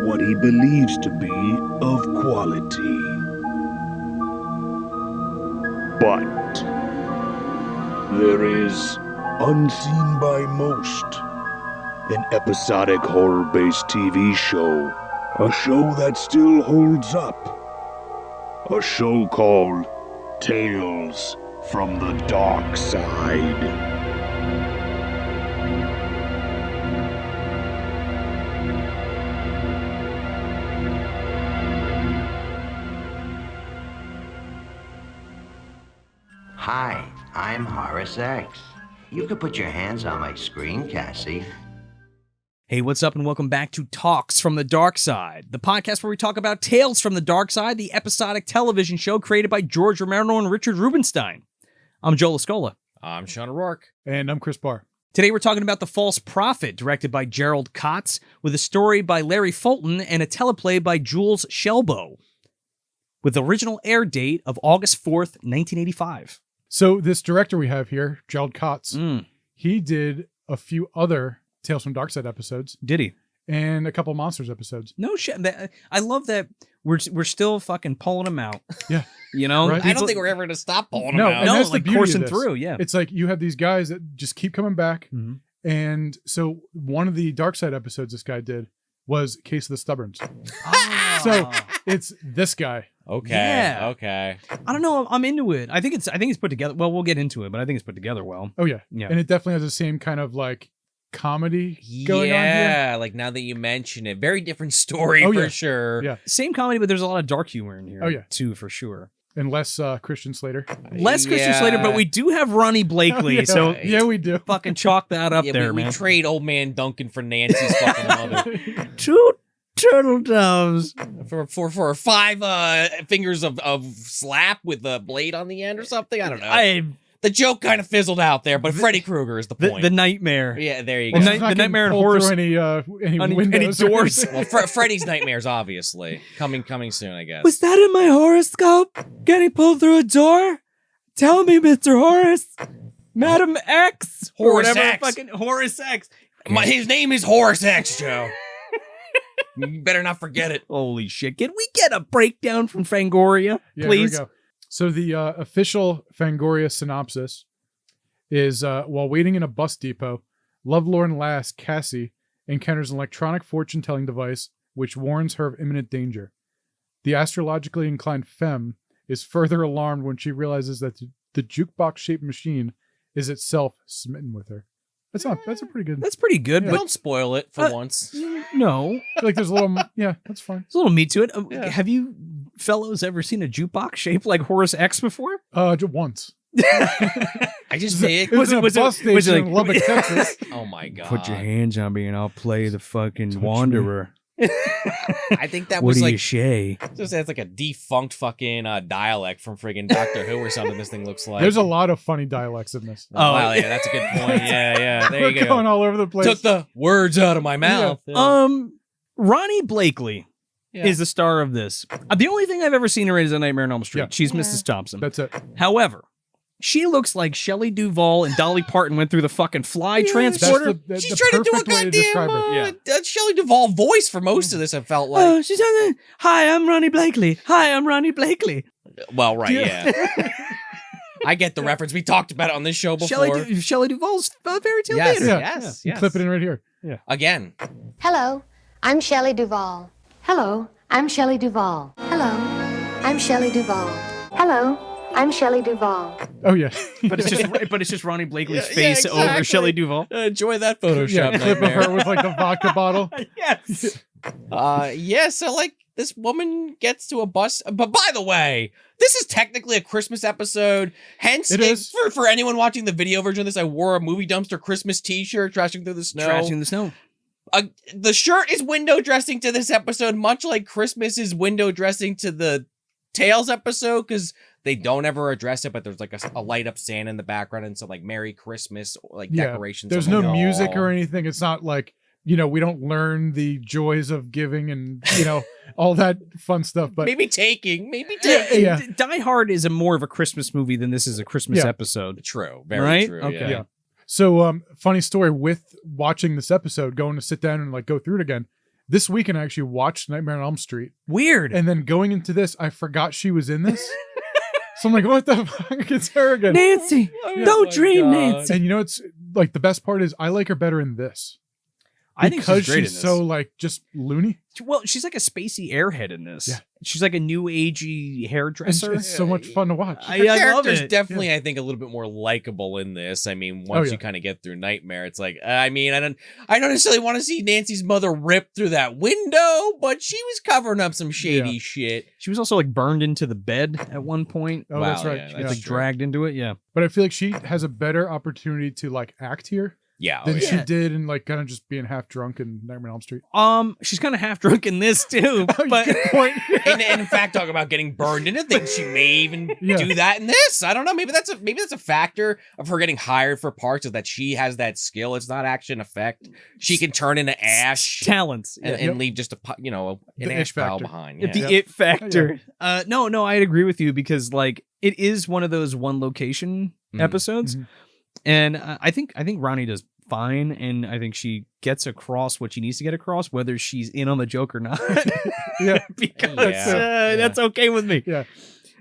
what he believes to be of quality. But there is, unseen by most, an episodic horror-based TV show. A show that still holds up. A show called Tales from the Darkside. Hi, I'm Horace X. You could put your hands on my screen, Cassie. Hey, what's up, and welcome back to Talks from the Darkside, the podcast where we talk about Tales from the Darkside, the episodic television show created by George Romero and Richard Rubenstein. I'm Joe Lascola. I'm Sean O'Rourke. And I'm Chris Barr. Today we're talking about The False Prophet, directed by Gerald Cotts, with a story by Larry Fulton and a teleplay by Jules Selbo, with the original air date of August 4th, 1985. So this director we have here, Gerald Cotts, he did a few other Tales from Darkside episodes. Did he? And a couple Monsters episodes. No shit. I love that we're still fucking pulling them out. Yeah. You know? Right? I don't think we're ever going to stop pulling them out. And that's the like beauty coursing of this. through, yeah. It's like you have these guys that just keep coming back. Mm-hmm. And so one of the Darkside episodes this guy did was Case of the Stubborns. So it's this guy. Okay. Yeah. Okay. I don't know. I'm into it. I think it's put together. Well, we'll get into it, but I think it's put together well. Oh, yeah. Yeah. And it definitely has the same kind of like comedy going on here. Yeah, like now that you mention it, very different story Oh, for yeah. sure. Yeah. Same comedy, but there's a lot of dark humor in here. Oh, yeah. Too, for sure. And less Christian Slater. Less Christian Slater, but we do have Ronee Blakley, yeah. so Yeah, we do. fucking chalk that up Yeah, there, we man. trade old man Duncan for Nancy's fucking mother. Two turtle doves. For five fingers of slap with a blade on the end or something. I don't know. The joke kind of fizzled out there, but Freddy Krueger is the point. The nightmare. Yeah, there you go. Well, The it's not Nightmare getting and pulled Horse. through any Any windows or doors. anything. Well, Freddy's nightmares, obviously, coming soon, I guess. Was that in my horoscope? Getting pulled through a door? Tell me, Mr. Horace. Madam X. Or Horace whatever. X. Fucking Horace X. His name is Horace X, Joe. You better not forget it. Holy shit. Can we get a breakdown from Fangoria, Yeah, please? here we go. So the official Fangoria synopsis is while waiting in a bus depot, lovelorn lass Cassie encounters an electronic fortune-telling device which warns her of imminent danger. The astrologically inclined femme is further alarmed when she realizes that the jukebox-shaped machine is itself smitten with her. That's a pretty good. That's pretty good, Yeah. but Don't spoil it for once. no. I feel like there's a little. Yeah, that's fine. There's a little meat to it. Yeah. Have you fellows ever seen a jukebox shaped like Horace X before? Just once. I just did. It was in a bus station in Lubbock, Texas. Oh my god. Put your hands on me and I'll play the fucking Touch wanderer. I think that What was do you like say? just that's like a defunct fucking dialect from friggin' Doctor Who or something. This thing looks like. There's a lot of funny dialects in this. Oh, wow, yeah, that's a good point. Yeah, there We're you go. going all over the place. Took the words out of my mouth. Ronee Blakley Yeah. is the star of this. The only thing I've ever seen her in is A Nightmare on Elm Street. Yeah. She's Mrs. Thompson. That's it. However, she looks like Shelley Duvall and Dolly Parton went through the fucking fly transporter. That's She's the trying to do a perfect way to describe goddamn her. Shelley Duvall voice for most of this. I felt like. Oh, she's on the, hi, I'm Ronee Blakley. Hi, I'm Ronee Blakley. Well, right, yeah. I get the reference. We talked about it on this show before. Shelley Duvall's fairy tale Yes. theater. Yes, You yes. clip it in right here. Yeah. Again. Hello, I'm Shelley Duvall. Hello, I'm Shelley Duvall. Hello, I'm Shelley Duvall. Hello, I'm Shelley Duvall. Oh yeah. But it's just Ronee Blakley's Yeah, face over exactly. Shelley Duvall. Enjoy that Photoshop. Yeah. Clip of nightmare. her with like the vodka bottle. Yes. Yeah, so like this woman gets to a bus. But by the way, this is technically a Christmas episode. Hence, It is. For anyone watching the video version of this, I wore a movie dumpster Christmas t-shirt, trashing through the snow. Trashing the snow. The shirt is window dressing to this episode, much like Christmas is window dressing to the Tales episode, because they don't ever address it, but there's like a light up Santa in the background and some like Merry Christmas like decorations. There's on no the wall. music or anything. It's not like, we don't learn the joys of giving and, all that fun stuff. But maybe taking. Yeah. Die Hard is more of a Christmas movie than this is a Christmas Yeah. episode. True. Very Right? true. Okay. Yeah. So, funny story with watching this episode, going to sit down and like go through it again. This weekend, I actually watched Nightmare on Elm Street. Weird. And then going into this, I forgot she was in this. So I'm like, what the fuck? It's her again. Nancy, don't dream, Nancy. And you know, it's like the best part is I like her better in this. I think because she's great in she's this. so like just loony. Well, she's like a spacey airhead in this. Yeah. She's like a new agey hairdresser. It's so much fun to watch. I Her love character's it. definitely, I think, a little bit more likable in this. I mean, once you kind of get through Nightmare, it's like, I don't necessarily want to see Nancy's mother rip through that window, but she was covering up some shady shit. She was also like burned into the bed at one point. Oh, that's right. Yeah, She was like dragged into it. Yeah. But I feel like she has a better opportunity to like act here than she did in like kind of just being half drunk in Nightmare on Elm Street. She's kind of half drunk in this too. But Good point. and in fact, talk about getting burned into things. She may even do that in this. I don't know. Maybe that's a factor of her getting hired for parts, is that she has that skill. It's not action effect. She can turn into ash talents and leave just an ash pile behind. Yeah. The it factor. No, I'd agree with you because like it is one of those one location episodes. And I think Ronnie does fine, and I think she gets across what she needs to get across, whether she's in on the joke or not. Because that's okay with me. Yeah,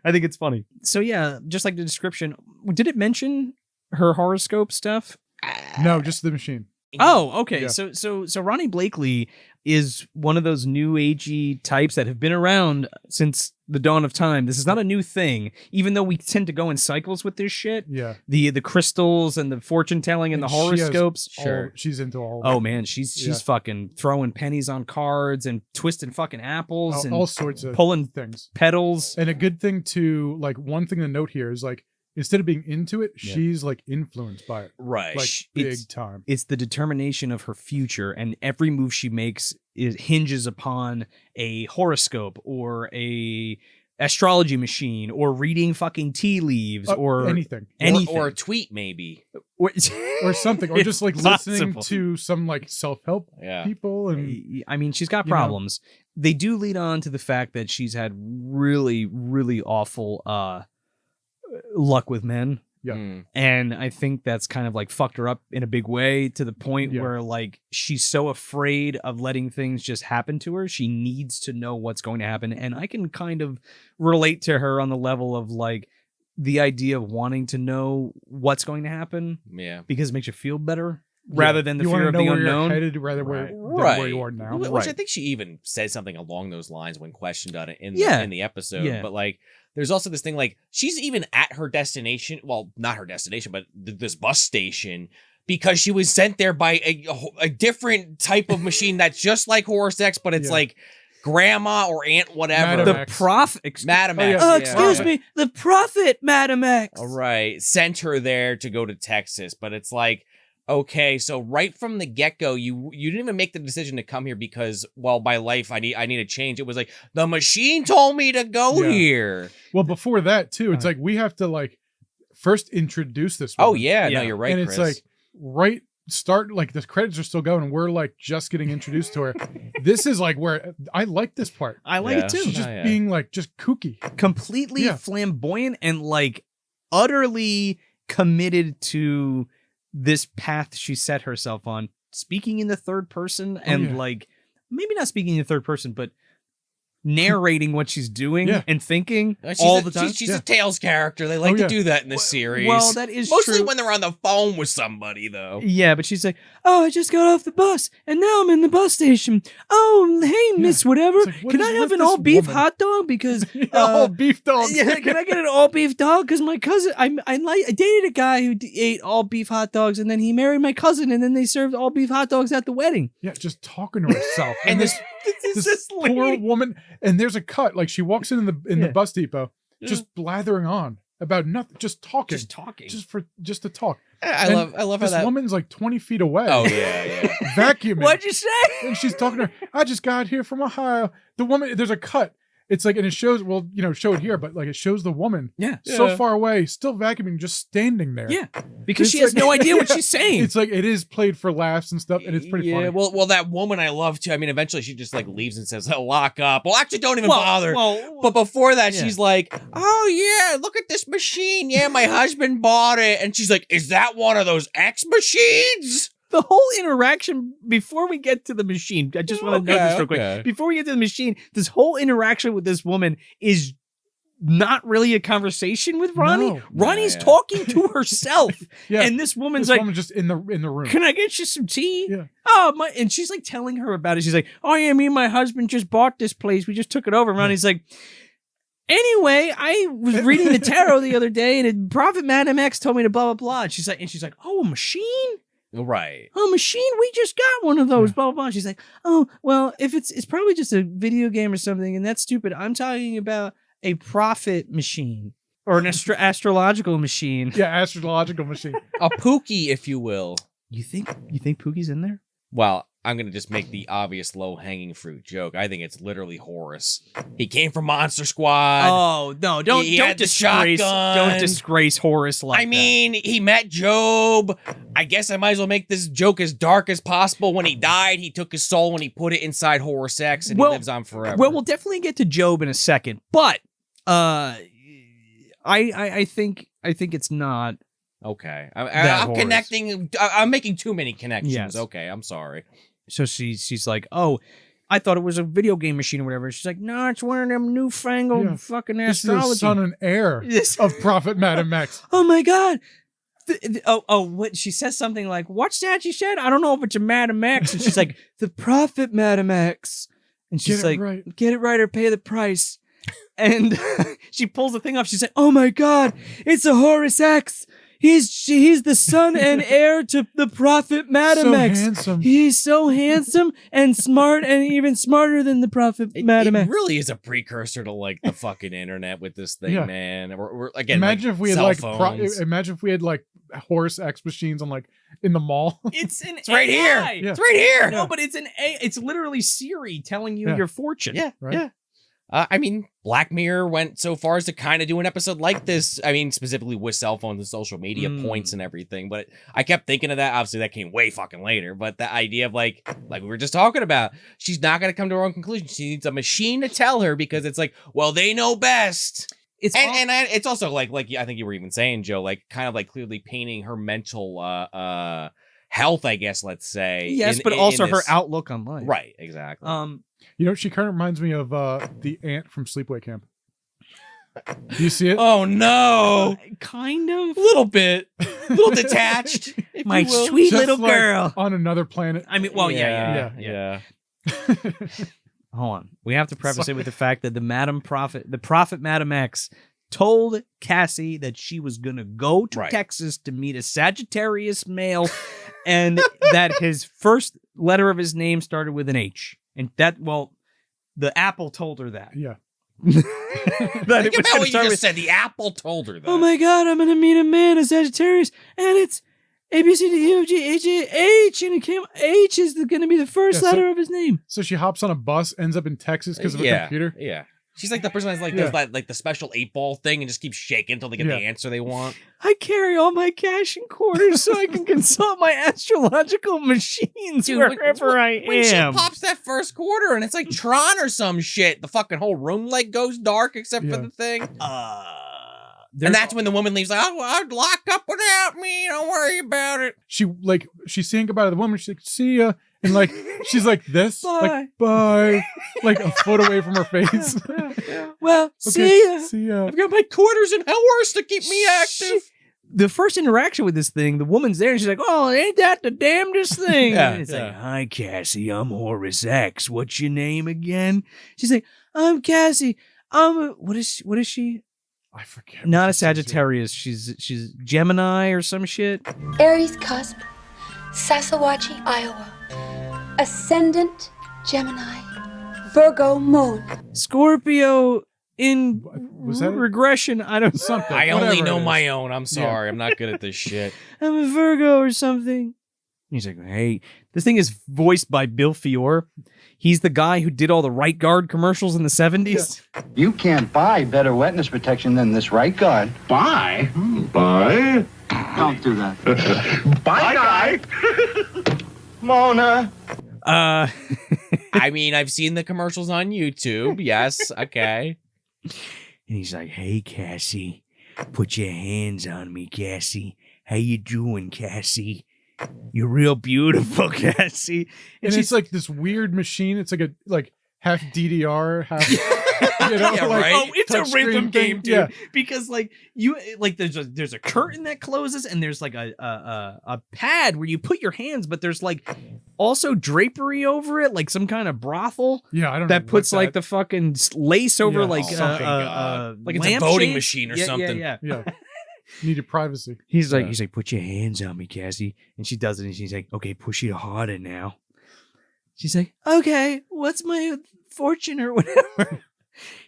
I think it's funny. So yeah, just like the description, did it mention her horoscope stuff? No, just the machine. Oh, okay. Yeah. So Ronee Blakley is one of those new agey types that have been around since the dawn of time. This is not a new thing, even though we tend to go in cycles with this shit. Yeah. The crystals and the fortune telling and the horoscopes. She's into all. Oh man, she's fucking throwing pennies on cards and twisting fucking apples and all sorts of pulling things. petals. And a good thing to like, one thing to note here is like, instead of being into it, she's like influenced by it. Right. Like big time. It's the determination of her future, and every move she makes hinges upon a horoscope or a astrology machine or reading fucking tea leaves or anything. Or a tweet maybe. Or something. Or just like listening possible. to some like self-help people. And I mean, she's got problems. They do lead on to the fact that she's had really, really awful luck with men. Yeah. And I think that's kind of like fucked her up in a big way, to the point where like she's so afraid of letting things just happen to her. She needs to know what's going to happen. And I can kind of relate to her on the level of like the idea of wanting to know what's going to happen. Yeah. Because it makes you feel better rather than the you fear of the where unknown. You're headed, rather than where you are now. Which I think she even says something along those lines when questioned on it in the episode. Yeah. But like, there's also this thing, like, she's even at her destination. Well, not her destination, but this bus station, because she was sent there by a different type of machine that's just like Horus X, but it's like grandma or aunt, whatever. Madam The prophet. Madam X. Excuse me. The prophet, Madam X. All right. Sent her there to go to Texas. But it's like, okay, so right from the get-go, you didn't even make the decision to come here because, well, my life, I need a change. It was like, the machine told me to go here. Well, before that, too, it's like we have to like first introduce this woman. Oh, yeah. No, you're right, and Chris. it's like start, like the credits are still going and we're like just getting introduced to her. This is like where I like this part. I like it too. She's just being like just kooky. Completely flamboyant and like utterly committed to this path she set herself on, speaking in the third person and like maybe not speaking in the third person, but narrating what she's doing and thinking all the time. She's a Tales character. They like to do that in this series. Well, that is mostly true. when they're on the phone with somebody, though. Yeah, but she's like, "Oh, I just got off the bus, and now I'm in the bus station. Oh, hey, Miss Whatever, like, what can is I have with an this all-beef woman?" hot dog? Because all beef dog. yeah, can I get an all-beef dog? Because my cousin, I dated a guy who ate all-beef hot dogs, and then he married my cousin, and then they served all-beef hot dogs at the wedding. Yeah, just talking to herself. And this poor woman, and there's a cut, like she walks in the bus depot, just blathering on about nothing, just talking, just to talk. I love how this that woman's like 20 feet away. Oh yeah. Vacuuming. What'd you say? And she's talking to her. I just got here from Ohio. The woman, there's a cut. It's like, and it shows, well, show it here, but like it shows the woman so far away, still vacuuming, just standing there. Yeah. Because she has no idea what she's saying. It's like, it is played for laughs and stuff, and it's pretty funny. Well, that woman I love too. I mean, eventually she just like leaves and says, "Oh, lock up." Well, actually, don't even bother. But before that, she's like, "Oh yeah, look at this machine. Yeah, my husband bought it." And she's like, "Is that one of those X machines?" the whole interaction before we get to the machine, I just want to know this real quick. Before we get to the machine, this whole interaction with this woman is not really a conversation with Ronee. No. Ronnie's talking to herself. And this woman's woman's just in the room. Can I get you some tea? Yeah. Oh, my, and she's like telling her about it. She's like, oh yeah, me and my husband just bought this place. We just took it over. And Ronnie's like, anyway, I was reading the tarot the other day and Prophet Madam X told me to blah, blah, blah. And she's like, oh, a machine? Right. Oh, machine? We just got one of those, blah, blah, blah. She's like, oh, well, if it's probably just a video game or something, and that's stupid. I'm talking about a prophet machine or an astrological machine. Yeah, astrological machine. A Pookie, if you will. You think Pookie's in there? Well, I'm going to just make the obvious low-hanging fruit joke. I think it's literally Horus. He came from Monster Squad. Oh, no, don't disgrace Horus like that. I mean, he met Job. I guess I might as well make this joke as dark as possible. When he died, he took his soul and he put it inside Horus X, and he lives on forever. Well, we'll definitely get to Job in a second, but I think it's not. Okay. I'm connecting. I'm making too many connections. Yes. Okay, I'm sorry. So she's like, oh, I thought it was a video game machine or whatever. She's like, no, it's one of them newfangled fucking astrology. This is the son and heir of Prophet Madam X. Oh my God. What she says something like, what's that she said? I don't know if it's a Madam X. And she's like, the Prophet Madam X. And she's like, get it right or pay the price. And she pulls the thing off. She's like, oh my God, it's a Horus X. He's the son and heir to the Prophet Madam X. Handsome. He's so handsome and smart and even smarter than the Prophet Madam X. It really is a precursor to like the fucking internet with this thing, man. We're again. Imagine like, if we had cell phones. Horus X machines on like in the mall. It's right here. Yeah. It's right here. No, but it's literally Siri telling you your fortune. Yeah, right. Yeah. I mean, Black Mirror went so far as to kind of do an episode like this. I mean, specifically with cell phones and social media points and everything. But I kept thinking of that. Obviously, that came way fucking later. But the idea of like we were just talking about, she's not going to come to her own conclusion. She needs a machine to tell her because it's like, well, they know best. It's also like I think you were even saying, Joe, like kind of like clearly painting her mental health, I guess, let's say. Yes, but also her outlook on life. Right, exactly. You know, she kind of reminds me of the ant from Sleepaway Camp. Do you see it? Oh no, kind of, a little bit, a little detached. My sweet Just little like girl on another planet. I mean, well, yeah. Hold on, we have to preface it with the fact that the Prophet Madam X told Cassie that she was gonna go to Texas to meet a Sagittarius male, and that his first letter of his name started with an H. And the apple told her that. Yeah. That it was what you just said. The apple told her that. Oh my God, I'm going to meet a man, a Sagittarius, and it's A, B, C, D, E, F, G, H, A, H, and H is going to be the first letter of his name. So she hops on a bus, ends up in Texas because of a computer. Yeah. She's like the person that's like does that, like the special 8-ball thing and just keeps shaking until they get the answer they want. I carry all my cash and quarters so I can consult my astrological machines wherever I am. When she pops that first quarter and it's like Tron or some shit, the fucking whole room like goes dark except for the thing. And that's when the woman leaves like, oh, I'd lock up without me. Don't worry about it. She's saying goodbye to the woman. She's like, see ya. And like, she's like this, bye. Like, bye, like a foot away from her face. Well, see ya. I've got my quarters and hours to keep me active. The first interaction with this thing, the woman's there and she's like, oh, ain't that the damnedest thing? It's like, hi, Cassie, I'm Horus X. What's your name again? She's like, I'm Cassie. What is she? I forget. Not a Sagittarius. She's Gemini or some shit. Aries cusp, Sassawachi, Iowa. Ascendant Gemini, Virgo moon. Scorpio in was that regression. I don't something. I only know my own. I'm sorry. I'm not good at this shit. I'm a Virgo or something. He's like, hey, this thing is voiced by Bill Fiore. He's the guy who did all the Right Guard commercials in the 70s. You can't buy better wetness protection than this Right Guard. Buy? Buy? Don't do that. Bye, guy. Mona. I mean, I've seen the commercials on YouTube. Yes. Okay. And he's like, hey, Cassie, put your hands on me, Cassie. How you doing, Cassie? "You're real beautiful, Cassie." And it's like this weird machine. It's like half DDR, half Yeah, like, right? Oh, it's a touchscreen rhythm game, thing. dude. Yeah. Because like there's a curtain that closes, and there's like a pad where you put your hands, but there's like also drapery over it, like some kind of brothel Yeah, I don't know. that puts what like the fucking lace over Yeah. like Something, like it's a lampshade. voting machine or something. Yeah. Yeah. Need your privacy. He's like, put your hands on me, Cassie. And she does it, and she's like, okay, push it harder now. She's like, okay, what's my fortune or whatever?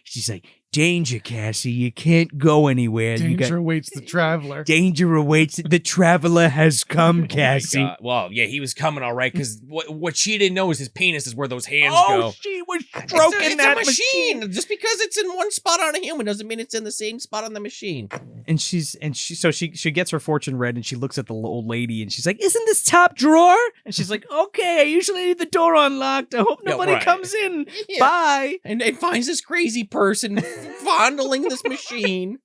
She's like, danger, Cassie. You can't go anywhere. Danger awaits the traveler. Danger awaits. The traveler has come, Oh my Cassie. God. Well, yeah, he was coming all right because what she didn't know is his penis is where those hands Oh, go. she was stroking it's that a machine. Just because it's in one spot on a human doesn't mean it's in the same spot on the machine. And she gets her fortune read, and she looks at the old lady, and she's like, "Isn't this top drawer?" And she's like, "Okay, I usually leave the door unlocked. I hope nobody right. comes in. Yeah. Bye." And it finds this crazy person fondling this machine,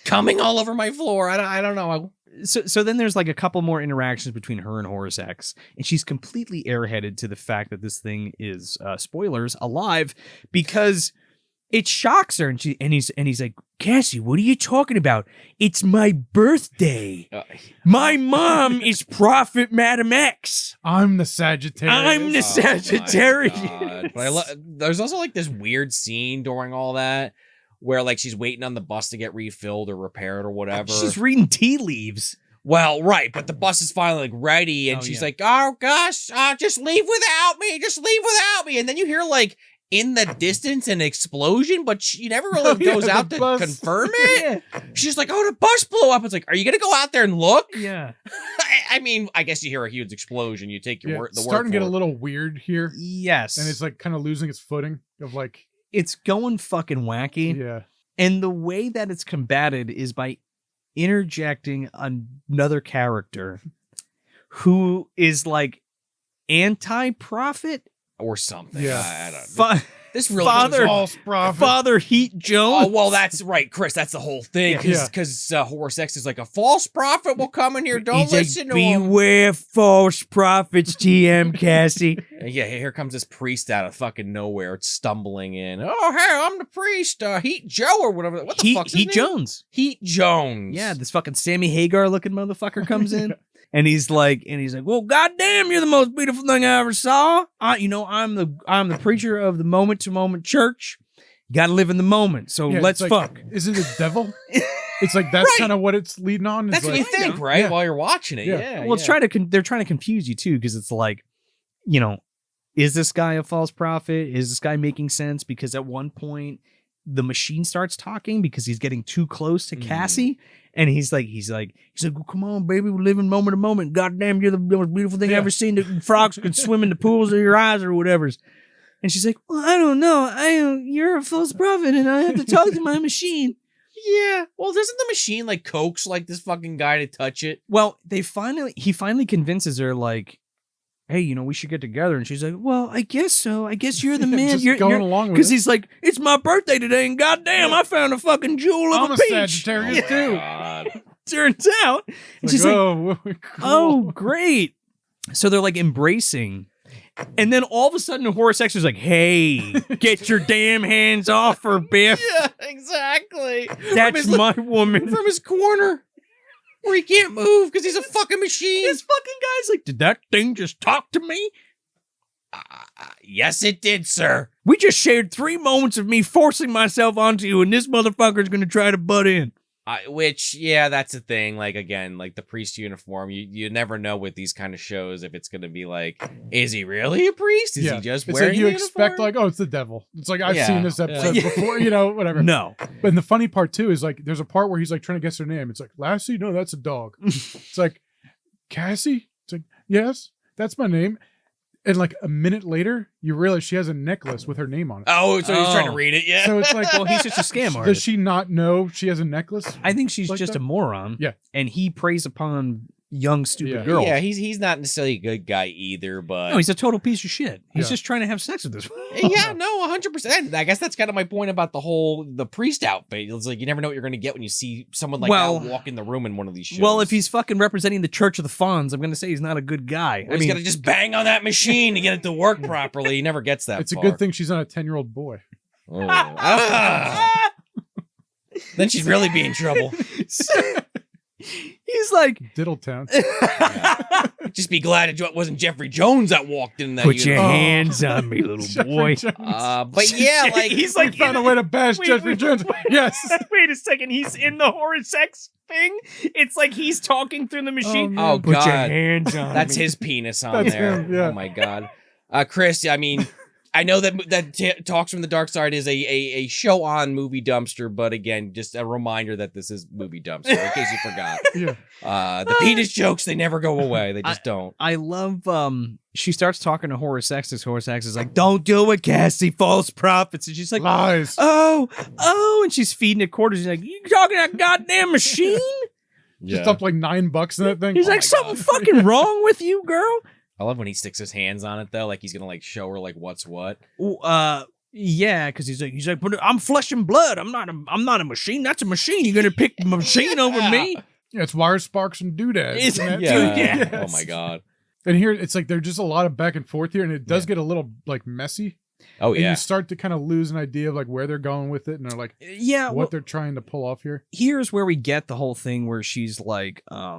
coming all over my floor. I don't know. So then there's like a couple more interactions between her and Horace X, and she's completely airheaded to the fact that this thing is spoilers alive, because it shocks her, and he's like, "Cassie, what are you talking about? It's my birthday. My mom is Prophet Madam X. I'm the Sagittarius. I'm the my Sagittarius." God. But there's also like this weird scene during all that where like she's waiting on the bus to get refilled or repaired or whatever. She's reading tea leaves. Well, right, but the bus is finally like ready, and Oh, she's yeah. like, "Oh gosh, just leave without me. Just leave without me." And then you hear like in the distance an explosion, but she never really goes the out to bus. confirm it. She's like, "Oh, the bus blew up." It's like, "Are you gonna go out there and look?" Yeah. I mean, I guess you hear a huge explosion. You take your Yeah, word. it's The starting word to get for a it. little weird here, Yes. and it's like kind of losing its footing of like, it's going fucking wacky. yeah, And the way that it's combated is by interjecting another character who is like anti-prophet. or something. Yeah. I don't know. This really Father- false prophet. Father Heat Jones. Oh, well, that's right, Chris. That's the whole thing. Yeah. Because Horse X is like, a false prophet will come in here. Don't He's like, listen to him. beware false prophets, TM Cassie. Yeah, here comes this priest out of fucking nowhere, stumbling in. "Oh, hey, I'm the priest, Heat Joe or whatever. What the fuck's his Heat name? Jones. Heat Jones. Yeah, this fucking Sammy Hagar looking motherfucker comes in. And he's like, well, goddamn, you're the most beautiful thing I ever saw. I'm the preacher of the moment to moment church. You got to live in the moment. So Yeah, let's it's like, fuck. Is it the devil? It's like that's Right. kind of what it's leading on. Is That's what you like, think, right? Yeah. While you're watching it. Yeah. Yeah. Well, it's they're trying to confuse you too, because it's like, is this guy a false prophet? Is this guy making sense? Because at one point the machine starts talking because he's getting too close to Cassie, and he's like, well, come on, baby, we're living moment to moment. Goddamn, you're the most beautiful thing I've ever seen. The frogs can swim in the pools of your eyes or whatever. And she's like, well, I don't know. You're a false prophet, and I have to talk to my machine. Yeah. Well, doesn't the machine like coax like this fucking guy to touch it? Well, he finally convinces her, like, hey, we should get together. And she's like, well, I guess so. I guess you're the man. Just You're going along with because it. he's like, it's my birthday today, and goddamn, I found a fucking jewel of I'm a a peach. Sagittarius too. God. Turns out, and Like, she's like, oh, cool. oh, great. So they're like embracing. And then all of a sudden, Horace X is like, hey, get your damn hands off her, Biff. Yeah, exactly. That's my woman. From his corner. Where he can't move because he's a fucking machine. This fucking guy's like, did that thing just talk to me? Yes, it did, sir. We just shared 3 moments of me forcing myself onto you, and this motherfucker's going to try to butt in. Which, yeah, that's the thing. Like, again, like the priest uniform, you never know with these kind of shows if it's going to be like, is he really a priest? Is he just it's wearing like you the expect uniform? like, oh, it's the devil. It's like I've Yeah, seen this episode yeah. before, whatever. No. But the funny part too is like there's a part where he's like trying to guess her name. It's like, Lassie? No, that's a dog. It's like, Cassie? It's like, yes, that's my name. And like a minute later, you realize she has a necklace with her name on it. Oh, so he's trying to Oh. read it, yeah. So it's like, Well, he's just a scam does artist. she not know she has a necklace? I think she's Like just that? a moron. Yeah. And he preys upon young stupid Yeah. girls. Yeah, he's not necessarily a good guy either, but No, he's a total piece of shit. He's Yeah. just trying to have sex with this. yeah, no, 100%. I guess that's kind of my point about the priest outfit. It's like you never know what you're going to get when you see someone like Well- that walk in the room in one of these shows. Well, if he's fucking representing the Church of the Fawns, I'm going to say he's not a good guy. Or he's got to just bang on that machine to get it to work properly. He never gets that It's a far. good thing she's not a 10-year-old boy. Oh. Ah. Then she'd really be in trouble. he's like, Diddletown. Just be glad it wasn't Jeffrey Jones that walked in that. put your uniform. hands on me, little Jeffrey boy. Jones. But yeah, like he's We like, found a way to bash Jeffrey Jones. Yes. Wait a second. He's in the horror sex thing. It's like he's talking through the machine. Oh, Put your God. hands on That's me. his penis on That's there. him, yeah. Oh my God, Chris. I mean, I know that Talks from the Dark Side is a show on Movie Dumpster, but again, just a reminder that this is Movie Dumpster in case you forgot. Yeah. The penis jokes, they never go away. They just don't. I love she starts talking to Horace X. Horace X is like, don't do it, Cassie, false prophets. And she's like, Lies. oh, and she's feeding it quarters. She's like, you talking to that goddamn machine? Just up like $9 in that thing. He's Oh like, my something God. fucking wrong with you, girl? I love when he sticks his hands on it though, like he's gonna like show her like what's what. Yeah, because he's like, but I'm flesh and blood. I'm not a machine. That's a machine. You're gonna pick the machine over me? Yeah, it's wire sparks and doodads. Isn't and it? that- Yeah. Yes. Oh my God. And here it's like there's just a lot of back and forth here, and it does get a little like messy. Oh And yeah. you start to kind of lose an idea of like where they're going with it, and they're like Yeah. what Well, they're trying to pull off here. here's where we get the whole thing where she's like, I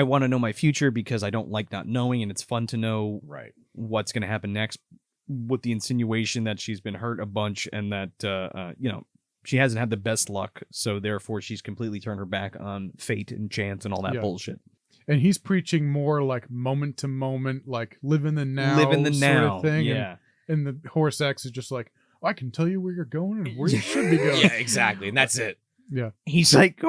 want to know my future because I don't like not knowing, and it's fun to know Right. what's going to happen next, with the insinuation that she's been hurt a bunch and that she hasn't had the best luck, so therefore she's completely turned her back on fate and chance and all that Yeah. bullshit. And he's preaching more like moment to moment, like live in the now, Live in the sort now of thing. Yeah. And the Horse X is just like, I can tell you where you're going and where you should be going. Yeah, exactly. And that's it. Yeah. He's like,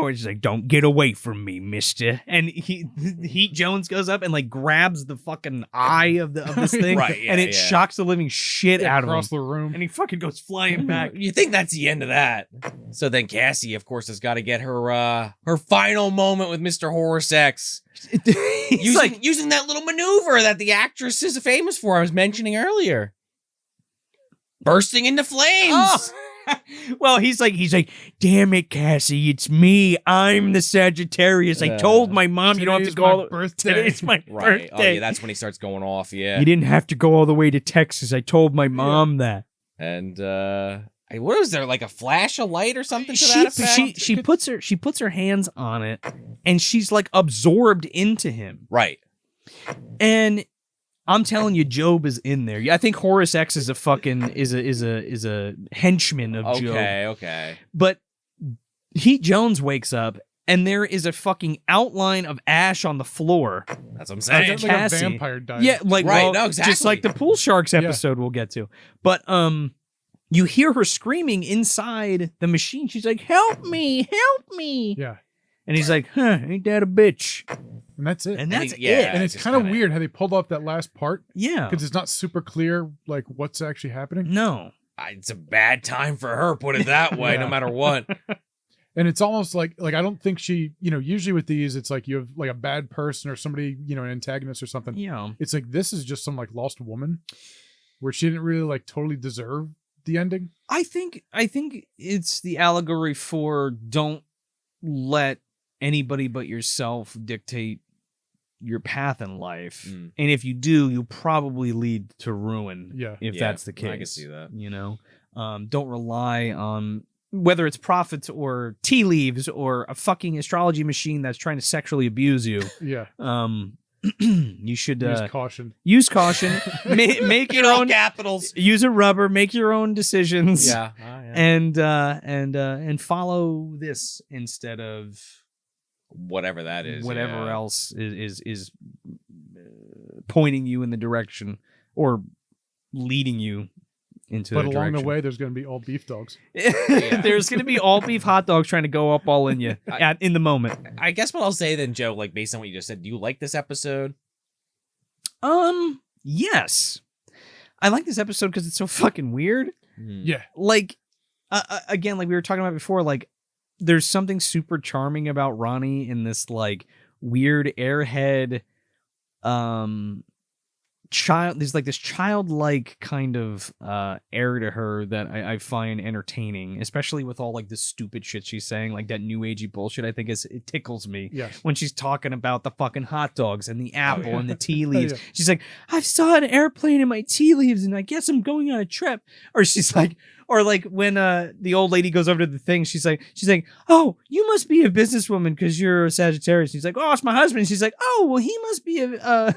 don't get away from me, mister. And Heat Jones goes up and like grabs the fucking eye of this thing, Right, yeah, and it yeah. shocks the living shit out of him. Across the room. And he fucking goes flying back. You think that's the end of that? So then Cassie, of course, has got to get her final moment with Mr. Horse X. Using that little maneuver that the actress is famous for. I was mentioning earlier. Bursting into flames. Oh. Well, he's like, damn it, Cassie, it's me. I'm the Sagittarius. I told my mom you don't have to Today's go. All my the- birthday. Today's my Right. birthday. Oh yeah, that's when he starts going off. Yeah. You didn't have to go all the way to Texas. I told my mom that. And what was there, like a flash of light or something to that effect? She puts her hands on it, and she's like absorbed into him. Right. And I'm telling you, Job is in there. I think Horus X is a fucking is a henchman of Job. Okay. But Heat Jones wakes up, and there is a fucking outline of ash on the floor. That's what I'm Like, saying. like a Cassie. vampire died. Yeah, like Right, well, no, exactly. just like the Pool Sharks episode we'll get to. But you hear her screaming inside the machine. She's like, "Help me, help me!" Yeah. And he's like, "Huh, ain't that a bitch?" And that's it. And that's yeah. it. And it's just kind of kinda- weird how they pulled off that last part Yeah. because it's not super clear like what's actually happening. No. It's a bad time for her, put it that way, no Yeah. matter what. And it's almost like I don't think she, usually with these, it's like you have like a bad person or somebody, an antagonist or something. Yeah. It's like this is just some like lost woman where she didn't really like totally deserve the ending. I think it's the allegory for don't let anybody but yourself dictate your path in life. Mm. And if you do, you'll probably lead to ruin. Yeah. If Yeah, that's the case. I can see that. Don't rely on whether it's prophets or tea leaves or a fucking astrology machine that's trying to sexually abuse you. Yeah. You should Use caution. use caution. Make your own capitals. use a rubber, make your own decisions. Yeah. And follow this instead of Whatever that is. whatever yeah. else is pointing you in the direction or leading you into But the along the direction. way, there's going to be all beef dogs. There's going to be all beef hot dogs trying to go up all in you in the moment. I guess what I'll say then, Joe, like based on what you just said, do you like this episode? Yes. I like this episode because it's so fucking weird. Yeah. Like, again, like we were talking about before, like there's something super charming about Ronnie in this like weird airhead child. There's like this childlike kind of air to her that I find entertaining, especially with all like the stupid shit she's saying, like that new agey bullshit. I think it tickles me when she's talking about the fucking hot dogs and the apple and the tea leaves. She's like, I saw an airplane in my tea leaves and I guess I'm going on a trip. Or she's like, or like when the old lady goes over to the thing, she's like, oh, you must be a businesswoman because you're a Sagittarius. She's like, oh, it's my husband. And she's like, oh, well, he must be a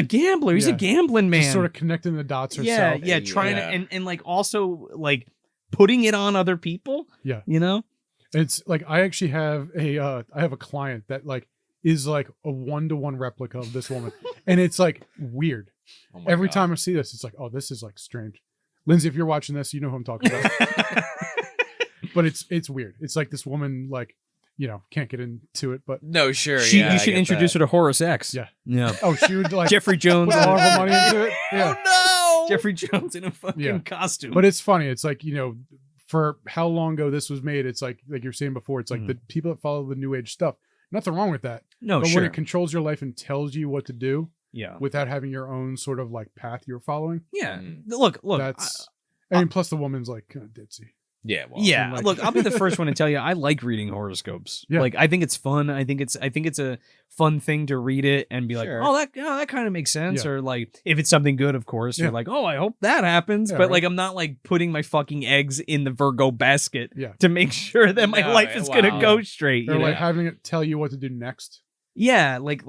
gambler. He's a gambling man. Just sort of connecting the dots herself. Trying to and like also like putting it on other people. Yeah. You know? It's like I actually have a client that like is like a 1-to-1 replica of this woman. And it's like weird. Every time I see this, it's like, oh, this is like strange. Lindsay, if you're watching this, you know who I'm talking about. But it's weird. It's like this woman like, you know, can't get into it, but no, sure. You should introduce her to Horace X. Yeah. Oh, she would like Jeffrey Jones. Put all of her money into it. Yeah. Oh no. Jeffrey Jones in a fucking costume. But it's funny. It's like, you know, for how long ago this was made, it's like you're saying before, it's like the people that follow the new age stuff. Nothing wrong with that. No, but sure. when it controls your life and tells you what to do, yeah, without having your own sort of like path you're following. Yeah. Look. That's. I mean, plus the woman's like kind of ditzy. Yeah. Well, yeah. Look, I'll be the first one to tell you I like reading horoscopes. Yeah. Like I think it's fun. I think it's a fun thing to read it and be like, oh, that kind of makes sense. Yeah. Or like if it's something good, of course, you're like, oh, I hope that happens. Yeah, but right. like I'm not like putting my fucking eggs in the Virgo basket Yeah. to make sure that my life is gonna go straight. Or you know? like having it tell you what to do next. Yeah, like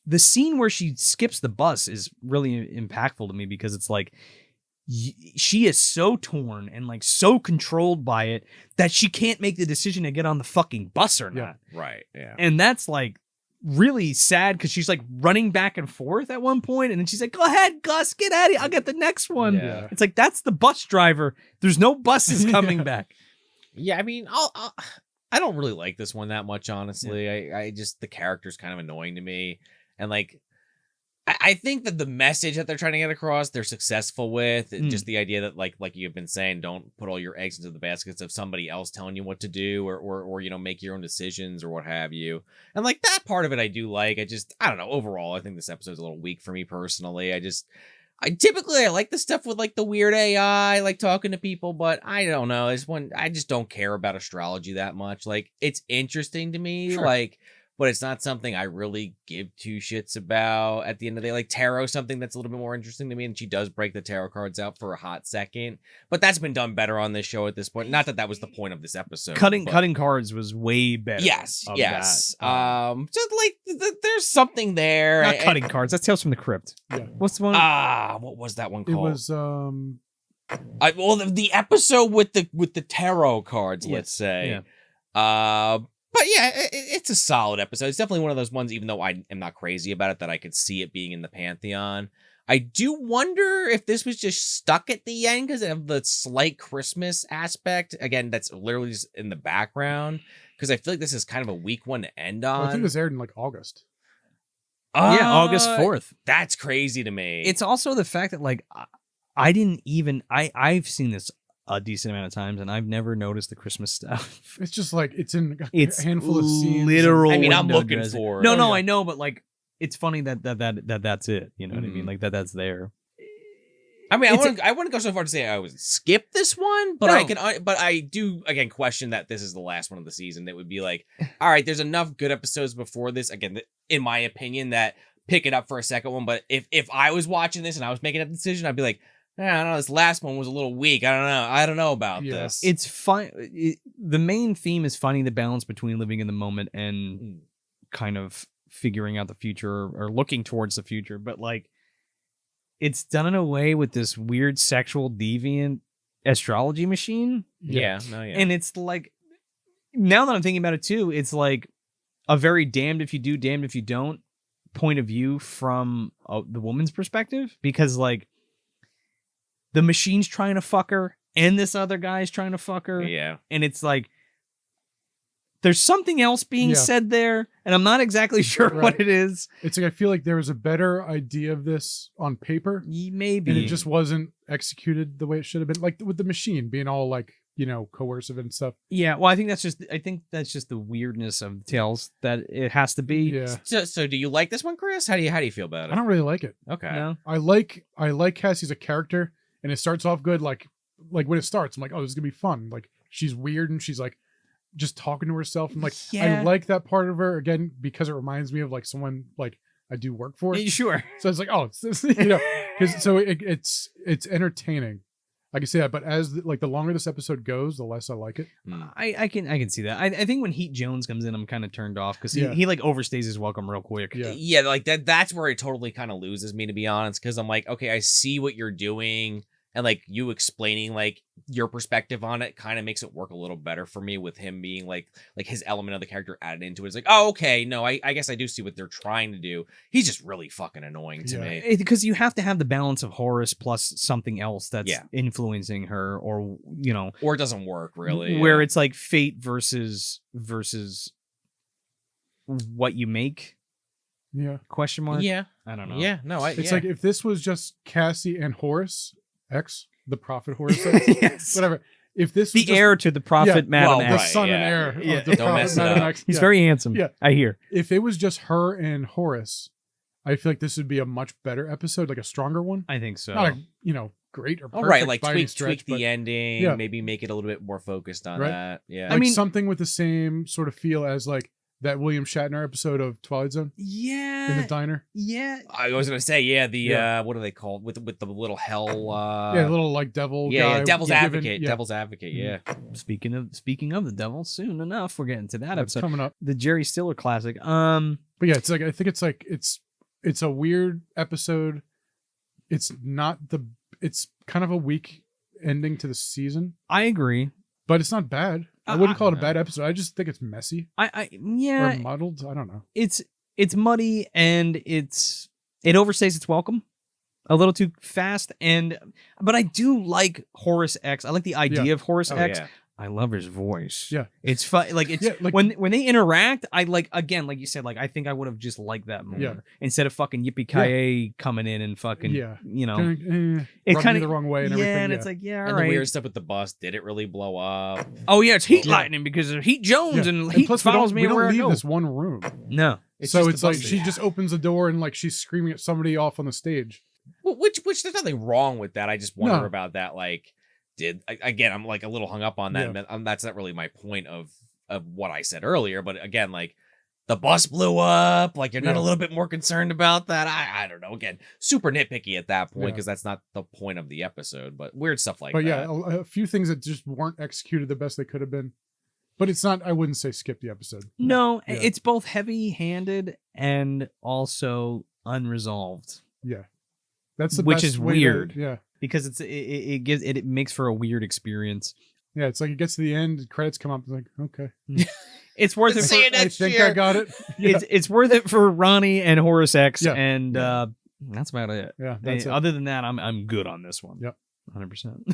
the scene where she skips the bus is really impactful to me because it's like she is so torn and like so controlled by it that she can't make the decision to get on the fucking bus or not. Right. Yeah. And that's like really sad because she's like running back and forth at one point and then she's like, go ahead, Gus, get out of here. I'll get the next one. Yeah. It's like, that's the bus driver. There's no buses coming back. Yeah. I mean, I don't really like this one that much, honestly. Yeah. I just, the character's kind of annoying to me. And like, I think that the message that they're trying to get across, they're successful with. Just the idea that like you've been saying, don't put all your eggs into the baskets of somebody else telling you what to do or you know, make your own decisions or what have you. And like that part of it I do like. I don't know. Overall, I think this episode's a little weak for me personally. I typically like the stuff with like the weird AI, like talking to people, but I don't know. I just don't care about astrology that much. Like it's interesting to me, but it's not something I really give two shits about at the end of the day. Like tarot, something that's a little bit more interesting to me. And she does break the tarot cards out for a hot second, but that's been done better on this show at this point. Not that that was the point of this episode. Cutting cards was way better. Yes. That. Just like there's something there. Not cutting cards. That's Tales from the Crypt. Yeah. What's the one? What was that one called? It was the episode with the tarot cards, let's say. Yeah. But yeah, it's a solid episode. It's definitely one of those ones, even though I am not crazy about it, that I could see it being in the Pantheon. I do wonder if this was just stuck at the end because of the slight Christmas aspect. Again, that's literally just in the background because I feel like this is kind of a weak one to end on. Well, I think this aired in like August. Yeah, August 4th. That's crazy to me. It's also the fact that like I've seen this a decent amount of times, and I've never noticed the Christmas stuff. It's just like it's in it's a handful of scenes. Literal. I mean, I'm window looking dressing. for it. No, I know, but like, it's funny that's it. You know what I mean? Like that's there. I mean, I wouldn't go so far to say I would skip this one, but No. but I do again question that this is the last one of the season. That would be like, all right, there's enough good episodes before this. Again, in my opinion, that pick it up for a second one. But if I was watching this and I was making a decision, I'd be like, I don't know, this last one was a little weak. I don't know about this. It's fine. The main theme is finding the balance between living in the moment and kind of figuring out the future or looking towards the future. But like, it's done in a way with this weird sexual deviant astrology machine. Yeah. And it's like, now that I'm thinking about it too, it's like a very damned if you do, damned if you don't point of view from the woman's perspective, because like, the machine's trying to fuck her, and this other guy's trying to fuck her. Yeah. And it's like, there's something else being said there, and I'm not exactly sure what it is. It's like, I feel like there was a better idea of this on paper. Maybe. And it just wasn't executed the way it should have been. Like with the machine being all like coercive and stuff. Yeah, well, I think that's just the weirdness of Tales that it has to be. Yeah. So do you like this one, Chris? How do you feel about it? I don't really like it. Okay. No? I like Cassie as a character, and it starts off good. Like when it starts, I'm like, oh, this is gonna be fun. Like she's weird and she's like just talking to herself. And like Yeah. I like that part of her again because it reminds me of like someone like I do work for. Sure. So it's like, oh, because so it's entertaining. I can say that, but as the longer this episode goes, the less I like it. I can see that. I think when Heat Jones comes in, I'm kind of turned off because Yeah. he like overstays his welcome real quick. Yeah. Yeah, like that's where it totally kind of loses me, to be honest, because I'm like, okay, I see what you're doing, and like you explaining like your perspective on it kind of makes it work a little better for me with him being like his element of the character added into it. It's like, oh, okay, no, I guess I do see what they're trying to do. He's just really fucking annoying to me. Because you have to have the balance of Horace plus something else that's Yeah. influencing her, or Or it doesn't work really. where it's like fate versus what you make. Yeah. Question mark. Yeah. I don't know. Yeah, no, It's like if this was just Cassie and Horace X, the prophet Horace X, Yes. whatever. If this was The just, heir to the prophet Madam the X. right, son yeah. and heir Yeah. of the Don't prophet mess it Madam up. X. He's yeah. very handsome. Yeah. I hear. If it was just her and Horace, I feel like this would be a much better episode, like a stronger one. I think so. Not great or all perfect right, like by any tweak stretch, the but ending, yeah. maybe make it a little bit more focused on Right. that. Yeah. like mean- something with the same sort of feel as like that William Shatner episode of Twilight Zone Yeah. in the diner. Yeah. I was gonna say, the Yeah. what are they called with the little hell? Yeah, little like devil guy. Devil's given- Advocate. yeah, Devil's Advocate. Yeah. Speaking of the devil, soon enough we're getting to that that's episode. coming up. The Jerry Stiller classic. But yeah, it's like I think it's a weird episode. It's kind of a weak ending to the season, I agree. but it's not bad. I wouldn't call it a bad episode. I just think it's messy Yeah, or muddled. I don't know. it's muddy and it overstays its welcome a little too fast, but I do like Horace X. I like the idea of Horace Oh, X. yeah. I love his voice. Yeah. It's fun. Like it's Yeah, like- when they interact, I like, again, like you said, like I think I would have just liked that more Yeah. instead of fucking Yippee-Ki-Yay coming in and fucking Yeah. it Rubbed kind me the wrong way and everything. and Yeah. it's like, yeah, all And right. the weird stuff with the bus, did it really blow up? Oh yeah, it's heat Yeah. lightning because of Heat Jones Yeah. and Heat plus follows me we don't everywhere I leave go. this one room. No, So just it's the like bus she thing. just opens the door and like she's screaming at somebody off on the stage. Which there's nothing wrong with that. I just wonder No. about that. Like, I'm like a little hung up on that. And that's not really my point of what I said earlier. But again, like the bus blew up. Like you're not a little bit more concerned about that. I don't know. Again, super nitpicky at that point Yeah. because that's not the point of the episode. But weird stuff like But that. yeah, a few things that just weren't executed the best they could have been. But it's not. I wouldn't say skip the episode. no, Yeah. it's both heavy-handed and also unresolved, Yeah, that's the which best is way to- weird. yeah, because it makes for a weird experience. yeah. It's like it gets to the end, credits come up. It's like okay, It's worth it. See you For, I next think year. I got it. Yeah, it's worth it for Ronnie and Horace X, Yeah. and that's about it. yeah. That's it. Other than that, I'm good on this one. Yep. 100%.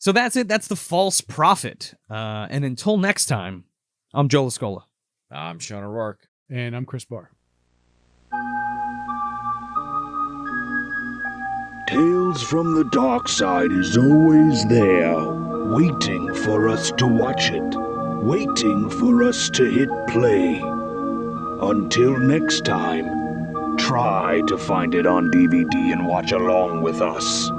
So that's it. That's the false prophet. And until next time, I'm Joe Lascola. I'm Sean O'Rourke. And I'm Chris Barr. Tales from the Darkside is always there, waiting for us to watch it, waiting for us to hit play. Until next time, try to find it on DVD and watch along with us.